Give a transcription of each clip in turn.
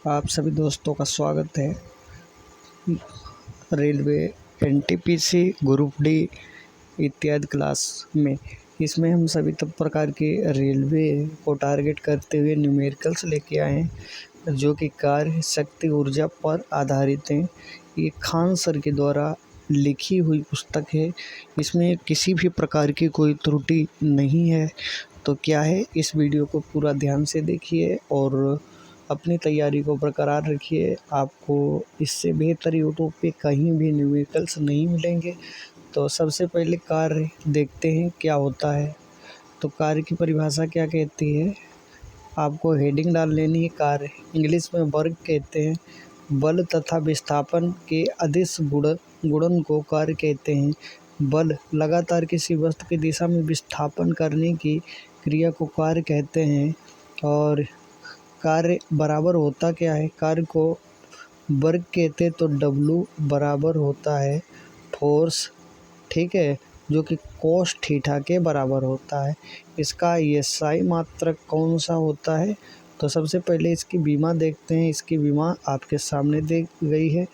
आप सभी दोस्तों का स्वागत है रेलवे एनटीपीसी ग्रुप डी इत्यादि क्लास में। इसमें हम सभी तब प्रकार के रेलवे को टारगेट करते हुए न्यूमेरिकल्स लेके आए हैं जो कि कार्य शक्ति ऊर्जा पर आधारित हैं। ये खान सर के द्वारा लिखी हुई पुस्तक है। इसमें किसी भी प्रकार की कोई त्रुटि नहीं है। तो क्या है, इस वीडियो को पूरा ध्यान से देखिए और अपनी तैयारी को बरकरार रखिए। आपको इससे बेहतर यूट्यूब पे कहीं भी न्यूमेरिकल्स नहीं मिलेंगे। तो सबसे पहले कार्य देखते हैं क्या होता है। तो कार्य की परिभाषा क्या कहती है, आपको हेडिंग डाल लेनी है। कार्य इंग्लिश में वर्क कहते हैं। बल तथा विस्थापन के अदिश गुणन को कार्य कहते हैं। बल लगातार किसी वस्तु की दिशा में विस्थापन करने की क्रिया को कार्य कहते हैं। और कार्य बराबर होता क्या है, कार्य को वर्क कहते तो W बराबर होता है फोर्स, ठीक है, जो कि कोस थीटा के बराबर होता है। इसका SI मात्रक कौन सा होता है, तो सबसे पहले इसकी विमा देखते हैं। इसकी विमा आपके सामने दी गई है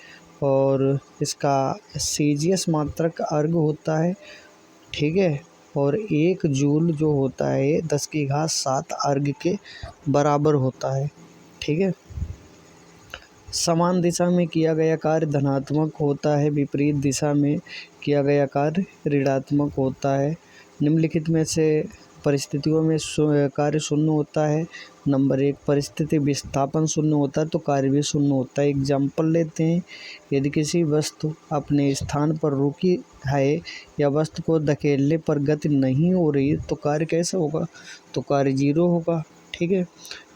और इसका CGS मात्रक अर्ग होता है, ठीक है। और 1 जूल जो होता है 10⁻7 अर्ग के बराबर होता है, ठीक है। समान दिशा में किया गया कार्य धनात्मक होता है, विपरीत दिशा में किया गया कार्य ऋणात्मक होता है। निम्नलिखित में से परिस्थितियों में कार्य शून्य होता है। नंबर 1, परिस्थिति विस्थापन शून्य होता है तो कार्य भी शून्य होता है। एग्जाम्पल लेते हैं, यदि किसी वस्तु अपने स्थान पर रुकी है या वस्तु को धकेलने पर गति नहीं हो रही तो कार्य कैसा होगा, तो कार्य 0 होगा, ठीक है।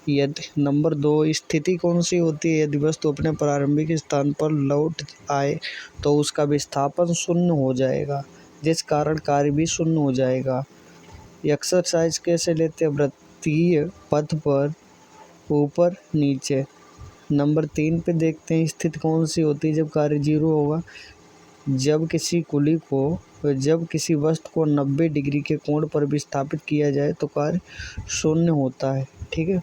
यदि नंबर 2, स्थिति कौन सी होती है, यदि वस्तु अपने प्रारंभिक स्थान पर लौट आए तो उसका विस्थापन शून्य हो जाएगा, जिस कारण कार्य भी शून्य हो जाएगा। एक्सरसाइज कैसे लेते हैं, वृत्तीय पथ पर ऊपर नीचे। नंबर 3 पे देखते हैं, स्थिति कौन सी होती है जब कार्य 0 होगा, जब किसी वस्तु को 90 डिग्री के कोण पर विस्थापित किया जाए तो कार्य शून्य होता है, ठीक है।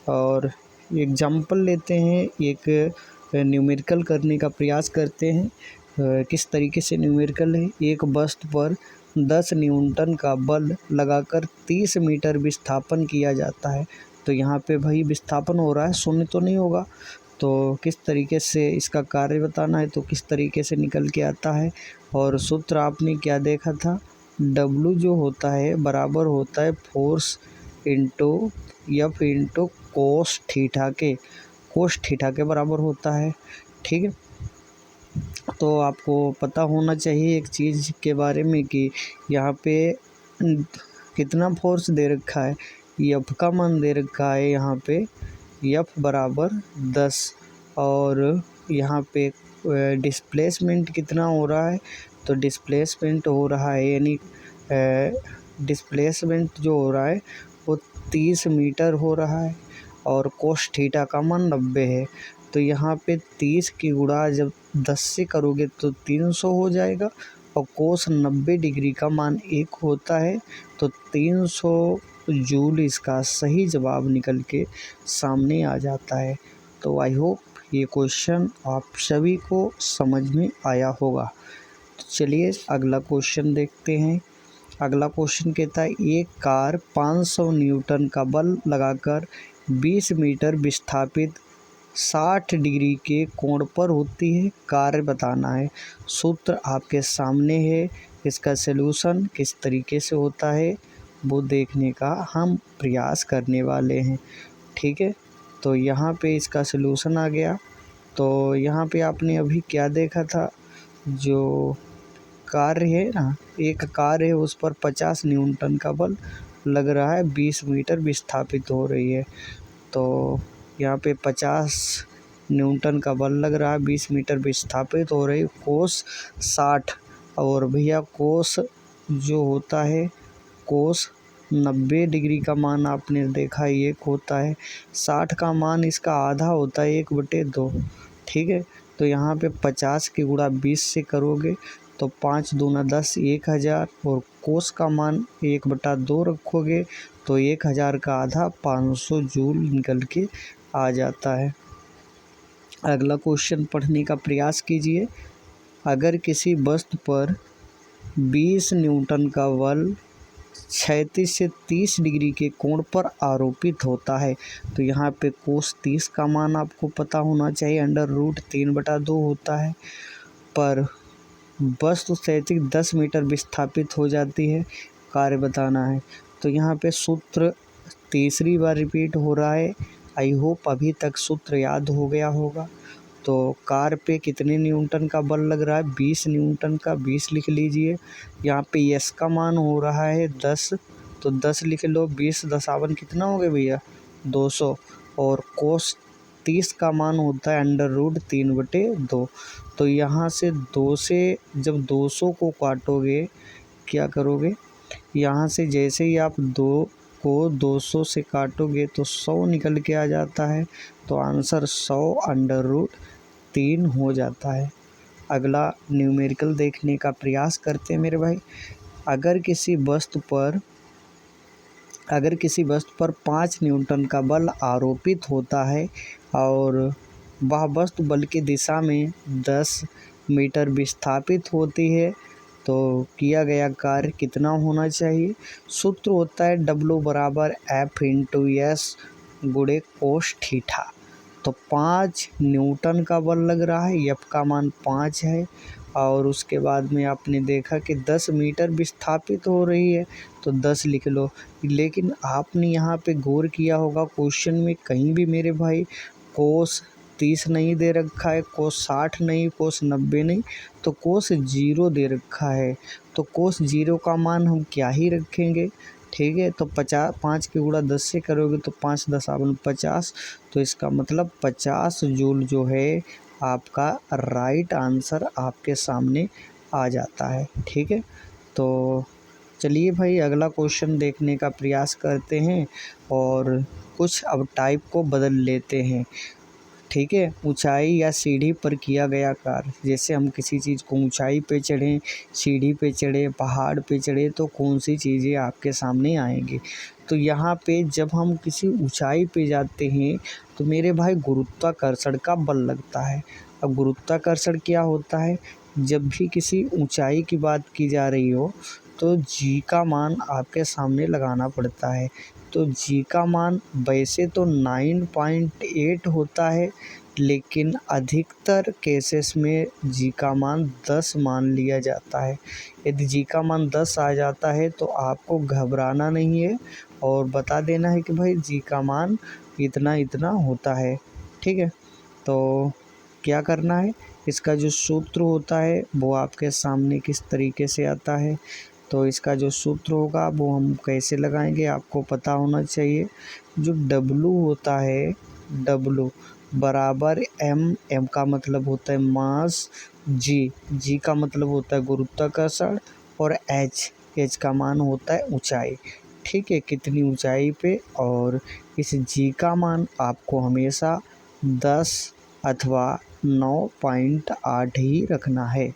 और एग्जाम्पल लेते हैं, एक न्यूमेरिकल करने का प्रयास करते हैं। किस तरीके से न्यूमेरिकल है, एक वस्तु पर 10 न्यूटन का बल लगाकर 30 मीटर विस्थापन किया जाता है। तो यहाँ पे भाई विस्थापन हो रहा है, शून्य तो नहीं होगा। तो किस तरीके से इसका कार्य बताना है, तो किस तरीके से निकल के आता है। और सूत्र आपने क्या देखा था, W जो होता है बराबर होता है force into F into cos theta के बराबर होता है, ठीक है। तो आपको पता होना चाहिए एक चीज़ के बारे में कि यहाँ पे कितना फोर्स दे रखा है, F का मान दे रखा है यहाँ पे F बराबर 10। और यहाँ पे डिस्प्लेसमेंट कितना हो रहा है, तो डिस्प्लेसमेंट हो रहा है यानी डिस्प्लेसमेंट जो हो रहा है वो 30 मीटर हो रहा है और कोस थीटा का मान 90 है। तो यहाँ पे 30 की गुणा जब 10 से करोगे तो 300 हो जाएगा और कोस 90 डिग्री का मान 1 होता है, तो 300 जूल इसका सही जवाब निकल के सामने आ जाता है। तो आई होप ये क्वेश्चन आप सभी को समझ में आया होगा। तो चलिए अगला क्वेश्चन देखते हैं। अगला क्वेश्चन कहता है, एक कार 500 न्यूटन का बल लगाकर 20 मीटर विस्थापित 60 डिग्री के कोण पर होती है, कार्य बताना है। सूत्र आपके सामने है, इसका सलूशन किस तरीके से होता है वो देखने का हम प्रयास करने वाले हैं, ठीक है। तो यहाँ पे इसका सलूशन आ गया। तो यहाँ पे आपने अभी क्या देखा था, जो कार्य है ना, एक कार है उस पर 50 न्यूटन का बल लग रहा है, 20 मीटर विस्थापित हो रही है। तो यहाँ पे 50 न्यूटन का बल लग रहा है, 20 मीटर विस्थापित हो रही, कोस 60। और भैया कोस जो होता है, कोस 90 डिग्री का मान आपने देखा 1 होता है, 60 का मान इसका आधा होता है 1/2, ठीक है। तो यहाँ पे 50 की गुणा 20 से करोगे तो 5 दूना 10, 1000 और कोस का मान 1/2 रखोगे तो 1000 का आधा 500 जूल निकल के आ जाता है। अगला क्वेश्चन पढ़ने का प्रयास कीजिए। अगर किसी वस्तु पर 20 न्यूटन का बल 36 से 30 डिग्री के कोण पर आरोपित होता है, तो यहाँ पे कोस 30 का मान आपको पता होना चाहिए, √3/2 होता है। पर वस्तु क्षैतिज 10 मीटर विस्थापित हो जाती है, कार्य बताना है। तो यहाँ पे सूत्र तीसरी बार रिपीट हो रहा है। आई होप अभी तक सूत्र याद हो गया होगा। तो कार पे कितने न्यूटन का बल लग रहा है? 20 न्यूटन का, 20 लिख लीजिए। यहाँ पे यस का मान हो रहा है 10, तो 10 लिख लो। 20 दशावन कितना हो गया भैया? 200। और कोस 30 का मान होता है √3/2। तो यहाँ से 2 से जब 200 को काटोगे क्या करोगे? यहाँ से जैसे ही आप 2 को 200 से काटोगे तो 100 निकल के आ जाता है। तो आंसर 100√3 हो जाता है। अगला न्यूमेरिकल देखने का प्रयास करते हैं मेरे भाई। अगर किसी वस्तु पर 5 न्यूटन का बल आरोपित होता है और वह वस्तु बल की दिशा में 10 मीटर विस्थापित होती है, तो किया गया कार्य कितना होना चाहिए? सूत्र होता है W = F/S × cos थीटा। तो 5 न्यूटन का बल लग रहा है, F का मान 5 है, और उसके बाद में आपने देखा कि 10 मीटर विस्थापित हो रही है, तो 10 लिख लो। लेकिन आपने यहाँ पे गौर किया होगा क्वेश्चन में कहीं भी मेरे भाई कोस 30 नहीं दे रखा है, कोस 60 नहीं, कोस 90 नहीं, तो कोस 0 दे रखा है। तो कोस 0 का मान हम क्या ही रखेंगे, ठीक है। तो 5 के गुणा 10 से करोगे तो 5 दशावन 50, तो इसका मतलब 50 जूल जो है आपका राइट आंसर आपके सामने आ जाता है, ठीक है। तो चलिए भाई अगला क्वेश्चन देखने का प्रयास करते हैं और कुछ अब टाइप को बदल लेते हैं, ठीक है। ऊंचाई या सीढ़ी पर किया गया कार्य, जैसे हम किसी चीज़ को ऊंचाई पे चढ़ें, सीढ़ी पे चढ़े, पहाड़ पे चढ़े, तो कौन सी चीज़ें आपके सामने आएंगी। तो यहाँ पे जब हम किसी ऊंचाई पे जाते हैं तो मेरे भाई गुरुत्वाकर्षण का बल लगता है। अब गुरुत्वाकर्षण क्या होता है? जब भी किसी ऊंचाई की बात की जा रही हो तो जी का मान आपके सामने लगाना पड़ता है। तो जी का मान वैसे तो 9.8 होता है, लेकिन अधिकतर केसेस में जी का मान 10 मान लिया जाता है। यदि जी का मान 10 आ जाता है तो आपको घबराना नहीं है और बता देना है कि भाई जी का मान इतना इतना होता है, ठीक है। तो क्या करना है, इसका जो सूत्र होता है वो आपके सामने किस तरीके से आता है। तो इसका जो सूत्र होगा वो हम कैसे लगाएंगे आपको पता होना चाहिए। जो W होता है, W बराबर M का मतलब होता है मास, G का मतलब होता है गुरुत्वाकर्षण, और H का मान होता है ऊंचाई, ठीक है, कितनी ऊंचाई पे। और इस G का मान आपको हमेशा 10 अथवा 9.8 ही रखना है।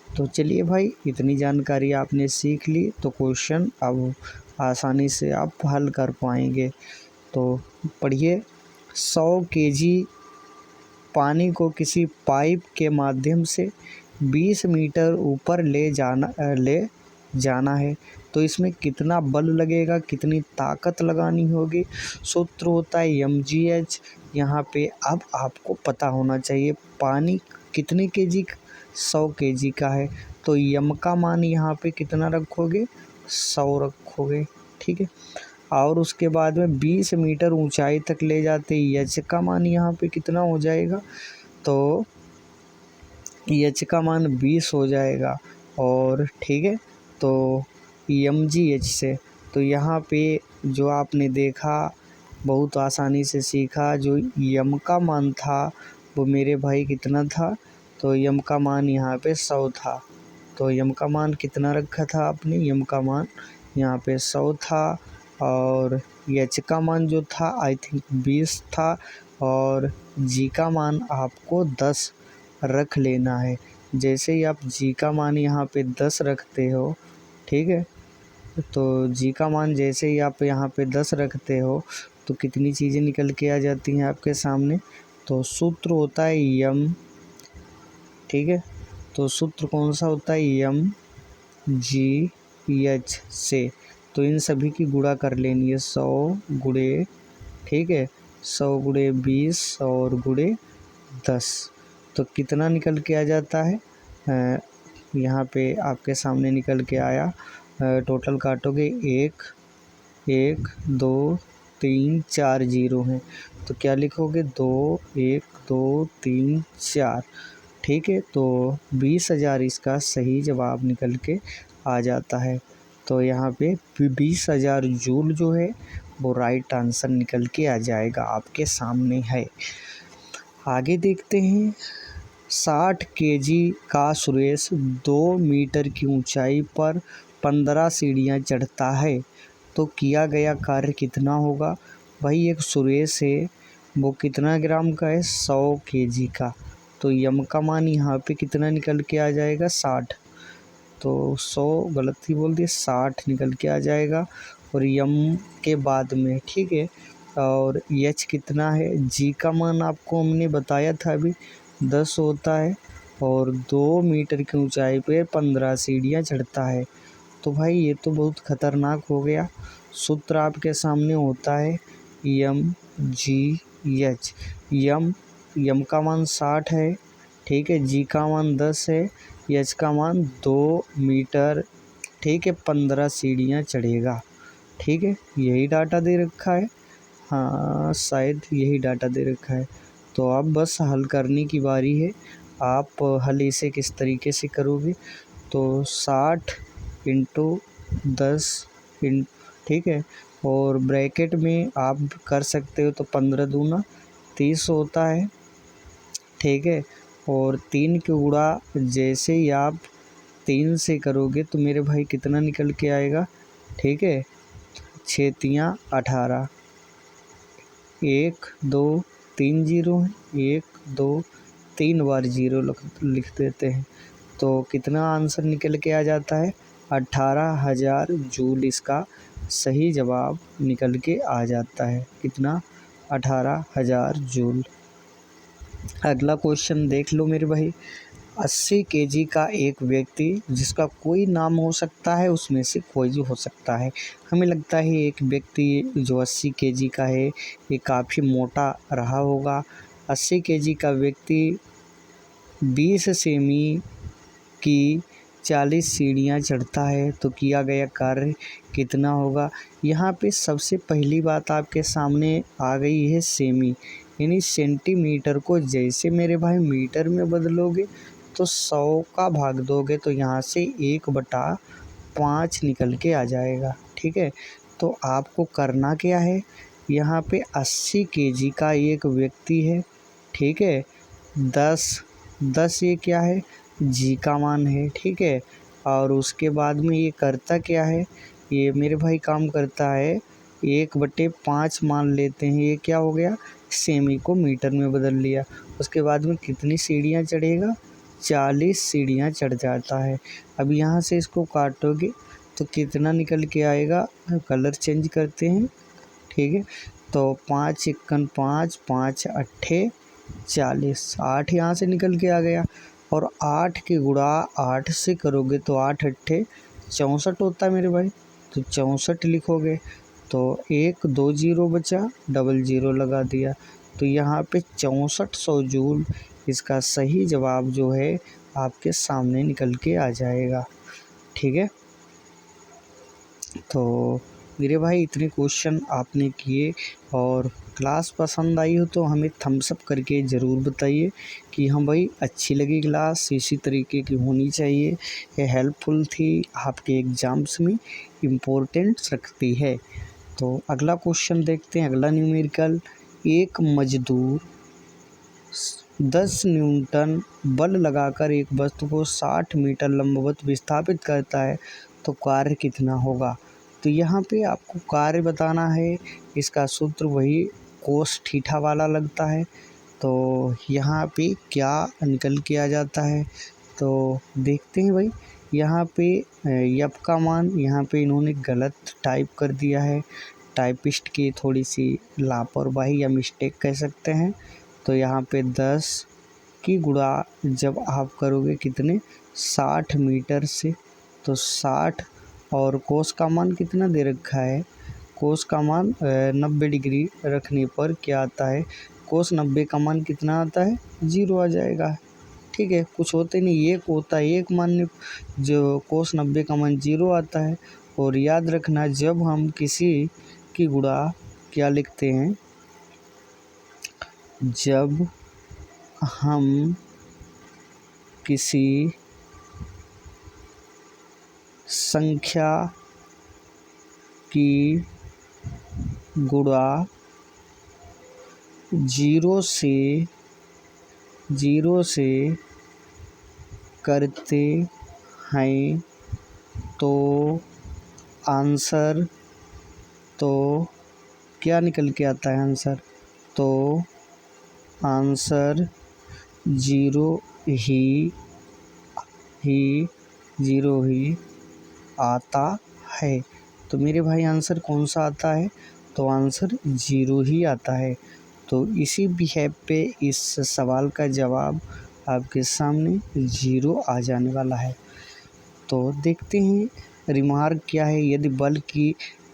तो चलिए भाई इतनी जानकारी आपने सीख ली तो क्वेश्चन अब आसानी से आप हल कर पाएंगे। तो पढ़िए, 100 केजी पानी को किसी पाइप के माध्यम से 20 मीटर ऊपर ले जाना है, तो इसमें कितना बल लगेगा, कितनी ताकत लगानी होगी। सूत्र होता है mgh। यहाँ पे अब आपको पता होना चाहिए पानी कितने केजी, 100 केजी का है, तो यम का मान यहाँ पे कितना रखोगे, 100 रखोगे, ठीक है। और उसके बाद में 20 मीटर ऊंचाई तक ले जाते एच का मान यहाँ पे कितना हो जाएगा, तो एच का मान 20 हो जाएगा। और ठीक है, तो mgh से तो यहाँ पे जो आपने देखा बहुत आसानी से सीखा, जो यम का मान था वो मेरे भाई कितना था, तो यम का मान यहाँ पे 100 था। तो यम का मान कितना रखा था आपने, यम का मान यहाँ पे 100 था। और एच का मान जो था आई थिंक 20 था, और जी का मान आपको 10 रख लेना है। जैसे ही आप जी का मान यहाँ पे 10 रखते हो, ठीक है, तो जी का मान जैसे ही आप यहाँ पे 10 रखते हो तो कितनी चीज़ें निकल के आ जाती हैं आपके सामने, तो सूत्र होता है यम, ठीक है। तो सूत्र कौन सा होता है, यम जी एच से। तो इन सभी की गुणा कर लेनी है, 100 गुणे, ठीक है, 100 गुणे 20 और गुणे 10। तो कितना निकल के आ जाता है, यहाँ पे आपके सामने निकल के आया। टोटल काटोगे 1 1 2 3 4 जीरो हैं, तो क्या लिखोगे, 2 1 2 3 4, ठीक है। तो 20,000 इसका सही जवाब निकल के आ जाता है। तो यहाँ पे 20,000 जूल जो है वो राइट आंसर निकल के आ जाएगा, आपके सामने है। आगे देखते हैं। 60 केजी का सुरेश 2 मीटर की ऊंचाई पर 15 सीढ़ियां चढ़ता है, तो किया गया कार्य कितना होगा। भाई एक सुरेश है, वो कितना ग्राम का है, 100 केजी का। तो यम का मान यहाँ पे कितना निकल के आ जाएगा, 60। तो 100 गलत ही बोल दिया, 60 निकल के आ जाएगा। और यम के बाद में, ठीक है। और एच कितना है, जी का मान आपको हमने बताया था अभी 10 होता है, और 2 मीटर की ऊंचाई पे 15 सीढ़ियाँ चढ़ता है। तो भाई ये तो बहुत खतरनाक हो गया। सूत्र आपके सामने होता है यम जी एच। यम का मान 60 है, ठीक है, जी का मान 10 है, एच का मान 2 मीटर, ठीक है, 15 सीढ़ियाँ चढ़ेगा, ठीक है। यही डाटा दे रखा है, हाँ शायद यही डाटा दे रखा है। तो अब बस हल करने की बारी है। आप हल इसे किस तरीके से करोगे, तो 60 इंटू 10 ठीक है, और ब्रैकेट में आप कर सकते हो, तो 15 दूना 30 होता है, ठीक है। और 3 की गुणा जैसे ही आप 3 से करोगे तो मेरे भाई कितना निकल के आएगा, ठीक है, 6 तियाँ 18, 1 2 3 जीरो हैं, 1 2 3 बार जीरो लिख देते हैं। तो कितना आंसर निकल के आ जाता है, 18,000 जूल इसका सही जवाब निकल के आ जाता है। कितना, 18,000 जूल। अगला क्वेश्चन देख लो मेरे भाई। 80 केजी का एक व्यक्ति, जिसका कोई नाम हो सकता है, उसमें से कोई भी हो सकता है। हमें लगता है एक व्यक्ति जो 80 केजी का है ये काफ़ी मोटा रहा होगा। 80 केजी का व्यक्ति 20 सेमी की 40 सीढ़ियाँ चढ़ता है, तो किया गया कार्य कितना होगा। यहाँ पे सबसे पहली बात आपके सामने आ गई है सेमी, यानी सेंटीमीटर को जैसे मेरे भाई मीटर में बदलोगे तो 100 का भाग दोगे तो यहाँ से 1/5 निकल के आ जाएगा, ठीक है। तो आपको करना क्या है, यहाँ पे 80 केजी का एक व्यक्ति है, ठीक है, 10 ये क्या है, जी का मान है, ठीक है। और उसके बाद में ये करता क्या है, ये मेरे भाई काम करता है 1/5 मान लेते हैं, ये क्या हो गया, सेमी को मीटर में बदल लिया। उसके बाद में कितनी सीढ़ियाँ चढ़ेगा, 40 सीढ़ियाँ चढ़ जाता है। अब यहाँ से इसको काटोगे तो कितना निकल के आएगा, कलर चेंज करते हैं, ठीक है। तो 5 1 5 5 8 40, 8 यहाँ से निकल के आ गया। और 8 की गुणा 8 से करोगे तो 8 8 64 होता है मेरे भाई, तो 64 लिखोगे। तो 1 2 जीरो बचा, डबल जीरो लगा दिया, तो यहाँ पे 6400 जूल इसका सही जवाब जो है आपके सामने निकल के आ जाएगा, ठीक है। तो मेरे भाई इतने क्वेश्चन आपने किए, और क्लास पसंद आई हो तो हमें थम्स अप करके ज़रूर बताइए कि हाँ भाई अच्छी लगी क्लास, इसी तरीके की होनी चाहिए, ये हेल्पफुल थी, आपके एग्ज़ाम्स में इम्पोर्टेंस रखती है। तो अगला क्वेश्चन देखते हैं, अगला न्यूमेरिकल। एक मजदूर 10 न्यूटन बल लगाकर एक वस्तु को 60 मीटर लंबवत विस्थापित करता है, तो कार्य कितना होगा। तो यहाँ पे आपको कार्य बताना है, इसका सूत्र वही कोस थीटा वाला लगता है। तो यहाँ पे क्या निकल के आ जाता है, तो देखते हैं भाई। यहाँ पे यप का मान यहाँ पे इन्होंने गलत टाइप कर दिया है, टाइपिस्ट की थोड़ी सी लापरवाही या मिस्टेक कह सकते हैं। तो यहाँ पे 10 की गुणा जब आप करोगे कितने 60 मीटर से, तो 60 और कोस का मान कितना दे रखा है, कोस का मान 90 डिग्री रखने पर क्या आता है, कोस 90 का मान कितना आता है 0 आ जाएगा। ठीक है, कुछ होते नहीं, एक होता है, एक मान जो कोस 90 का मान 0 आता है। और याद रखना जब हम किसी की गुणा क्या लिखते हैं, जब हम किसी संख्या की गुणा 0 से करते हैं तो आंसर, तो क्या निकल के आता है आंसर, तो आंसर 0 ही 0 ही आता है। तो मेरे भाई आंसर कौन सा आता है, तो आंसर 0 ही आता है। तो इसी बिहेव पे इस सवाल का जवाब आपके सामने 0 आ जाने वाला है। तो देखते हैं रिमार्क क्या है, यदि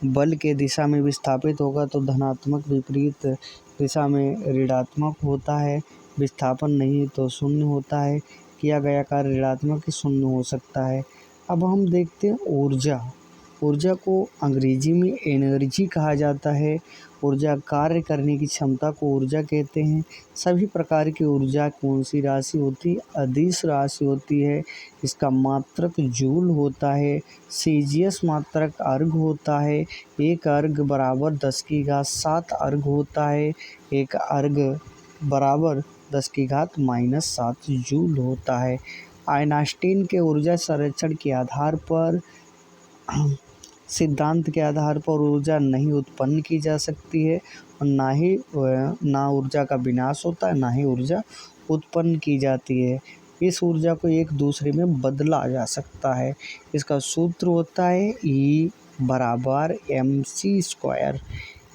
बल के दिशा में विस्थापित होगा तो धनात्मक, विपरीत दिशा में ऋणात्मक होता है, विस्थापन नहीं तो शून्य होता है, किया गया कार्य ऋणात्मक शून्य हो सकता है। अब हम देखते हैं ऊर्जा को अंग्रेजी में एनर्जी कहा जाता है। ऊर्जा कार्य करने की क्षमता को ऊर्जा कहते हैं। सभी प्रकार की ऊर्जा कौन सी राशि होती है, अदिश राशि होती है। इसका मात्रक जूल होता है। सीजीएस मात्रक अर्घ होता है। एक अर्घ बराबर 10⁻7 अर्घ होता है। एक अर्घ बराबर 10⁻−7 जूल होता है। आइंस्टाइन के ऊर्जा संरक्षण के आधार पर सिद्धांत के आधार पर ऊर्जा नहीं उत्पन्न की जा सकती है और ना ऊर्जा का विनाश होता है, ना ही ऊर्जा उत्पन्न की जाती है। इस ऊर्जा को एक दूसरे में बदला जा सकता है। इसका सूत्र होता है E बराबर mc²।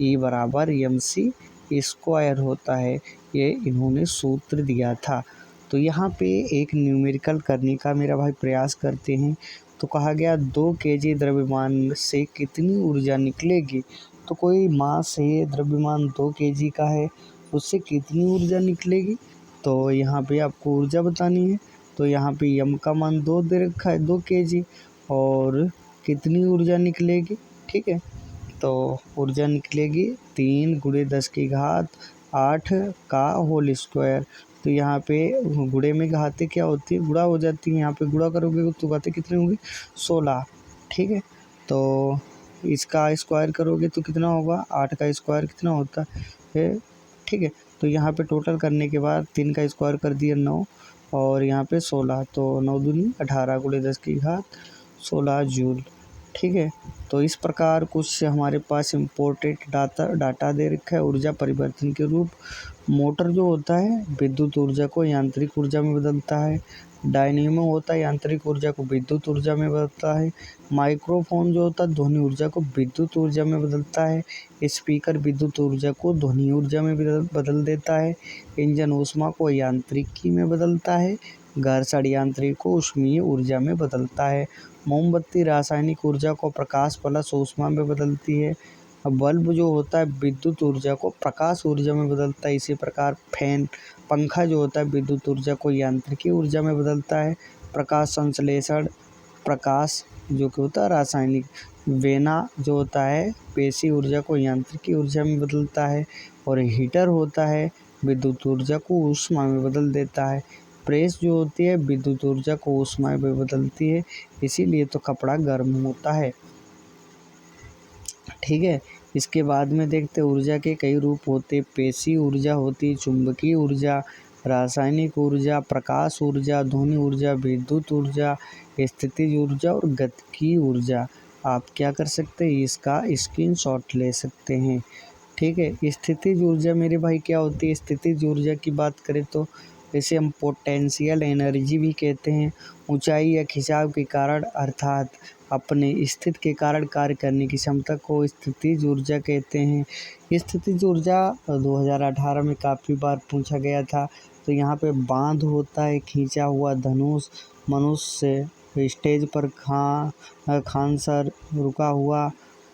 E बराबर mc² होता है। ये इन्होंने सूत्र दिया था। तो यहाँ पे एक न्यूमेरिकल करने का मेरा भाई प्रयास करते हैं। तो कहा गया 2 kg द्रव्यमान से कितनी ऊर्जा निकलेगी। तो कोई मास है, द्रव्यमान 2 kg का है, उससे कितनी ऊर्जा निकलेगी। तो यहाँ पे आपको ऊर्जा बतानी है। तो यहाँ पे m का मान 2 दे रखा है, 2 kg, और कितनी ऊर्जा निकलेगी। ठीक है, तो ऊर्जा निकलेगी 3 × 10⁸ का होल स्क्वायर। तो यहाँ पे गुणे में घाते क्या होती है, गुणा हो जाती है। यहाँ पे गुणा करोगे तो घाते कितने होंगे 16। ठीक है, तो इसका स्क्वायर करोगे तो कितना होगा, 8 का स्क्वायर कितना होता है। ठीक है, तो यहाँ पे टोटल करने के बाद 3 का स्क्वायर कर दिया 9, और यहाँ पे 16, तो 9 दूनी 18 × 10⁻16 जूल। ठीक है, तो इस प्रकार कुछ हमारे पास इम्पोर्टेंट डाटा दे रखा है। ऊर्जा परिवर्तन के रूप, मोटर जो होता है विद्युत ऊर्जा को यांत्रिक ऊर्जा में बदलता है। डायनेमो होता है यांत्रिक ऊर्जा को विद्युत ऊर्जा में बदलता है। माइक्रोफोन जो होता है ध्वनि ऊर्जा को विद्युत ऊर्जा में बदलता है। स्पीकर विद्युत ऊर्जा को ध्वनि ऊर्जा में बदल देता है। इंजन ऊष्मा को यांत्रिकी में बदलता है। घर्षण यांत्रिक को ऊष्मीय ऊर्जा में बदलता है। मोमबत्ती रासायनिक ऊर्जा को प्रकाश प्लस ऊष्मा में बदलती है। बल्ब जो होता है विद्युत ऊर्जा को प्रकाश ऊर्जा में बदलता है। इसी प्रकार पंखा जो होता है विद्युत ऊर्जा को यांत्रिकी ऊर्जा में बदलता है। प्रकाश संश्लेषण, प्रकाश जो कि होता है रासायनिक, वेना जो होता है पेशी ऊर्जा को यांत्रिकी ऊर्जा में बदलता है। और हीटर होता है विद्युत ऊर्जा को ऊष्मा में बदल देता है। प्रेस जो होती है विद्युत ऊर्जा को ऊष्मा में बदलती है, इसीलिए तो कपड़ा गर्म होता है। ठीक है, इसके बाद में देखते ऊर्जा के कई रूप होते। पेशी ऊर्जा होती, चुंबकीय ऊर्जा, रासायनिक ऊर्जा, प्रकाश ऊर्जा, ध्वनि ऊर्जा, विद्युत ऊर्जा, स्थितिज ऊर्जा और गतिकीय ऊर्जा। आप क्या कर सकते हैं, इसका स्क्रीनशॉट ले सकते हैं। ठीक है, स्थितिज ऊर्जा मेरे भाई क्या होती है। स्थितिज ऊर्जा की बात करें तो इसे हम पोटेंशियल एनर्जी भी कहते हैं। ऊंचाई या खिंचाव के कारण, अर्थात अपने स्थिति के कारण कार्य करने की क्षमता को स्थितिज ऊर्जा कहते हैं। स्थितिज ऊर्जा 2018 में काफ़ी बार पूछा गया था। तो यहाँ पे बांध होता है, खींचा हुआ धनुष, मनुष्य स्टेज पर खानसर रुका हुआ,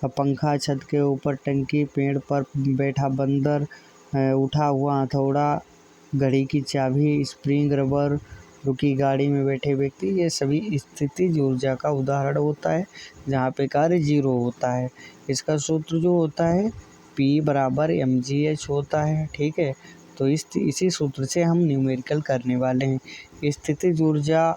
पंखा छत के ऊपर टंकी, पेड़ पर बैठा बंदर, उठा हुआ हथौड़ा, घड़ी की चाबी, स्प्रिंग रबर, रुकी गाड़ी में बैठे व्यक्ति, ये सभी स्थितिज ऊर्जा का उदाहरण होता है जहाँ पे कार्य 0 होता है। इसका सूत्र जो होता है P बराबर mgh होता है। ठीक है, तो इसी सूत्र से हम न्यूमेरिकल करने वाले हैं। स्थितिज ऊर्जा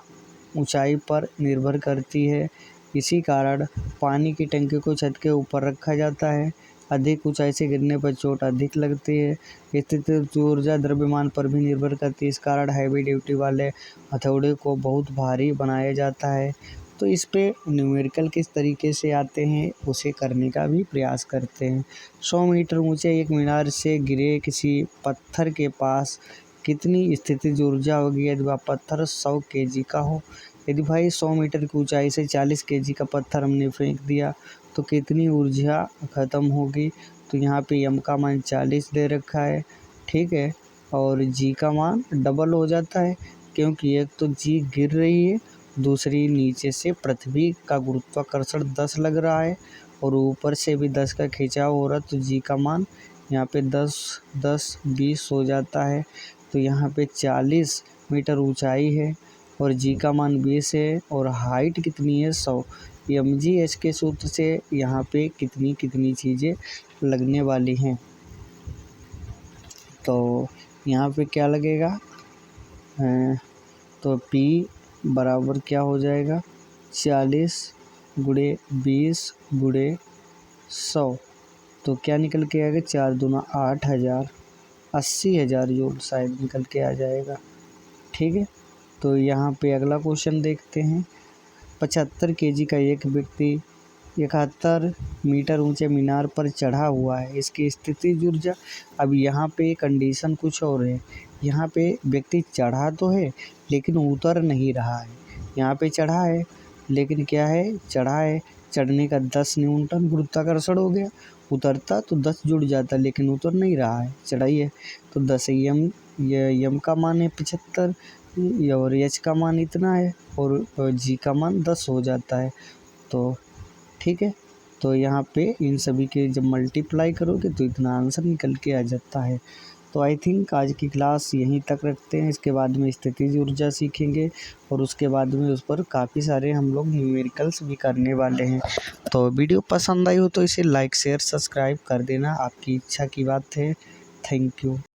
ऊंचाई पर निर्भर करती है, इसी कारण पानी की टंकी को छत के ऊपर रखा जाता है। अधिक ऊंचाई से गिरने पर चोट अधिक लगती है। स्थितिज ऊर्जा द्रव्यमान पर भी निर्भर करती है, इस कारण हैवी ड्यूटी वाले हथौड़े को बहुत भारी बनाया जाता है। तो इस पे न्यूमेरिकल किस तरीके से आते हैं उसे करने का भी प्रयास करते हैं। 100 मीटर ऊंचे एक मीनार से गिरे किसी पत्थर के पास कितनी स्थितिज ऊर्जा होगी यदि वह पत्थर 100 kg का हो। यदि भाई 100 मीटर की ऊंचाई से 40 kg का पत्थर हमने फेंक दिया तो कितनी ऊर्जा खत्म होगी। तो यहाँ पे m का मान 40 दे रखा है। ठीक है, और g का मान डबल हो जाता है, क्योंकि एक तो g गिर रही है, दूसरी नीचे से पृथ्वी का गुरुत्वाकर्षण 10 लग रहा है और ऊपर से भी 10 का खिंचाव हो रहा है। तो g का मान यहाँ पे 10, 10, 20 हो जाता है। तो यहाँ पे 40 मीटर ऊंचाई है और g का मान 20 है और हाइट कितनी है 100। mgh के सूत्र से यहाँ पे कितनी कितनी चीज़ें लगने वाली हैं। तो यहाँ पे क्या लगेगा, तो P बराबर क्या हो जाएगा 40 गुणे 20 गुणे 100। तो क्या निकल के आएगा 4 दूना 8,000, 80,000 जूल शायद निकल के आ जाएगा। ठीक है, तो यहाँ पे अगला क्वेश्चन देखते हैं। 75 kg का एक व्यक्ति 71 मीटर ऊंचे मीनार पर चढ़ा हुआ है, इसकी स्थितिज ऊर्जा। अब यहाँ पे कंडीशन कुछ और है, यहाँ पे व्यक्ति चढ़ा तो है लेकिन उतर नहीं रहा है। यहाँ पे चढ़ा है लेकिन क्या है, चढ़ा है, चढ़ने का 10 न्यूटन गुरुत्वाकर्षण हो गया, उतरता तो 10 जुड़ जाता लेकिन उतर नहीं रहा है, चढ़ाई है। तो 10 यम का मान है 75 और एच का मान इतना है और जी का मान 10 हो जाता है। तो ठीक है, तो यहाँ पे इन सभी के जब मल्टीप्लाई करोगे तो इतना आंसर निकल के आ जाता है। तो आई थिंक आज की क्लास यहीं तक रखते हैं, इसके बाद में स्थितिज ऊर्जा सीखेंगे और उसके बाद में उस पर काफ़ी सारे हम लोग न्यूमेरिकल्स भी करने वाले हैं। तो वीडियो पसंद आई हो तो इसे लाइक शेयर सब्सक्राइब कर देना, आपकी इच्छा की बात है। Thank you.